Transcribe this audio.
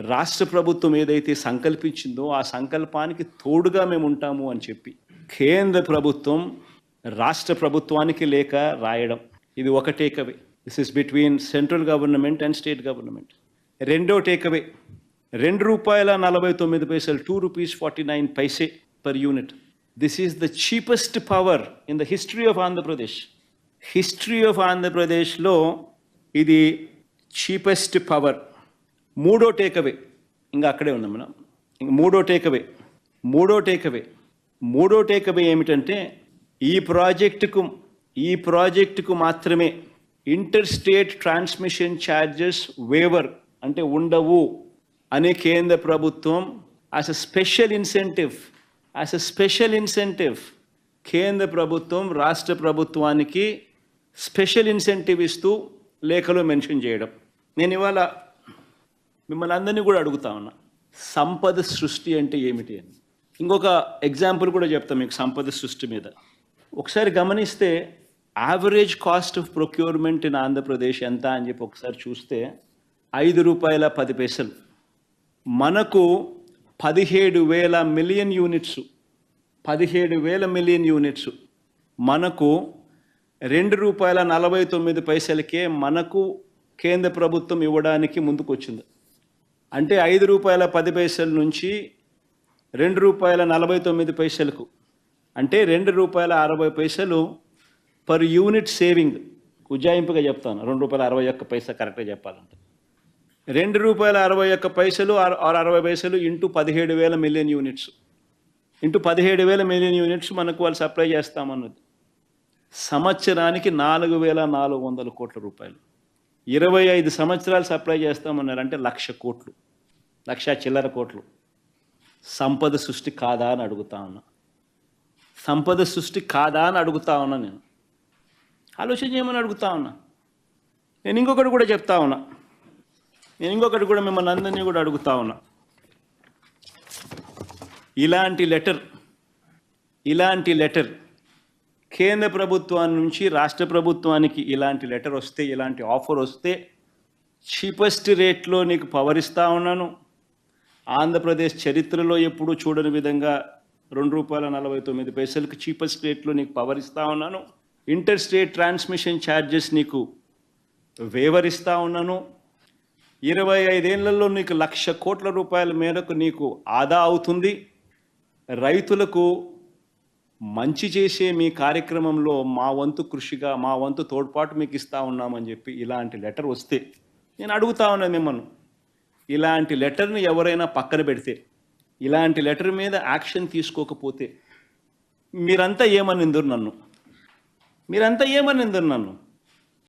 రాష్ట్ర ప్రభుత్వం ఏదైతే సంకల్పించిందో ఆ సంకల్పానికి తోడుగా మేము ఉంటాము అని చెప్పి కేంద్ర ప్రభుత్వం రాష్ట్ర ప్రభుత్వానికి లేఖ రాయడం, ఇది ఒక takeaway. This is between central government and state government. రెండో takeaway, ₹2.49, ₹2.49 per unit. This is the cheapest power in the history of Andhra Pradesh. History of Andhra Pradesh లో ఇది చీపెస్ట్ పవర్. మూడో టేక్అవే, ఇంకా అక్కడే ఉన్నాం మనం. మూడో టేక్అవే ఏమిటంటే ఈ ప్రాజెక్టుకు మాత్రమే inter state transmission charges waiver అంటే ఉండవు అనే కేంద్ర ప్రభుత్వం యాజ్ అ స్పెషల్ ఇన్సెంటివ్ కేంద్ర ప్రభుత్వం రాష్ట్ర ప్రభుత్వానికి స్పెషల్ ఇన్సెంటివ్ ఇస్తూ లేఖలో మెన్షన్ చేయడం. నేను ఇవాళ మిమ్మల్ని అందరినీ కూడా అడుగుతా ఉన్నా, సంపద సృష్టి అంటే ఏమిటి అని. ఇంకొక ఎగ్జాంపుల్ కూడా చెప్తాను మీకు సంపద సృష్టి మీద. ఒకసారి గమనిస్తే average cost of procurement in Andhra Pradesh ఎంత అని చెప్పి ఒకసారి చూస్తే ₹5.10. మనకు 17,000 మిలియన్ యూనిట్స్ మనకు ₹2.49 మనకు కేంద్ర ప్రభుత్వం ఇవ్వడానికి ముందుకు వచ్చింది. అంటే ₹5.10 నుంచి ₹2.49 అంటే ₹2.60 పర్ యూనిట్ సేవింగ్. ఉజ్జాయింపుగా చెప్తాను, ₹2.61 కరెక్ట్గా చెప్పాలంటే ₹2.61 ఆర్ 60 ఇంటూ 17,000 మిలియన్ యూనిట్స్ మనకు వాళ్ళు సప్లై చేస్తామన్నది. సంవత్సరానికి ₹4,400 కోట్ల. 25 సంవత్సరాలు సప్లై చేస్తామన్నారు అంటే 1,00,000 కోట్లు, 1,00,000 చిల్లర కోట్లు. సంపద సృష్టి కాదా అని అడుగుతా ఉన్నా. నేను ఆలోచన చేయమని అడుగుతా ఉన్నా. నేను ఇంకొకటి కూడా చెప్తా ఉన్నా, మిమ్మల్ని అందరినీ కూడా అడుగుతా ఉన్నా. ఇలాంటి లెటర్ కేంద్ర ప్రభుత్వాన్ని నుంచి రాష్ట్ర ప్రభుత్వానికి ఇలాంటి లెటర్ వస్తే, ఇలాంటి ఆఫర్ వస్తే చీపెస్ట్ రేట్లో నీకు పవర్ ఇస్తా ఉన్నాను. ఆంధ్రప్రదేశ్ చరిత్రలో ఎప్పుడూ చూడని విధంగా ₹2.49 చీపెస్ట్ రేట్లో నీకు పవర్ ఇస్తా ఉన్నాను. ఇంటర్ స్టేట్ ట్రాన్స్మిషన్ ఛార్జెస్ నీకు వేవర్ ఇస్తా ఉన్నాను. 25 ఏళ్లలో నీకు ₹1,00,000 కోట్ల మేరకు నీకు ఆదా అవుతుంది. రైతులకు మంచి చేసే మీ కార్యక్రమంలో మా వంతు కృషిగా, మా వంతు తోడ్పాటు మీకు ఇస్తా ఉన్నామని చెప్పి ఇలాంటి లెటర్ వస్తే నేను అడుగుతా ఉన్నాను మిమ్మల్ని, ఇలాంటి లెటర్ని ఎవరైనా పక్కన పెడితే, ఇలాంటి లెటర్ మీద యాక్షన్ తీసుకోకపోతే మీరంతా ఏమని నిందురు నన్ను?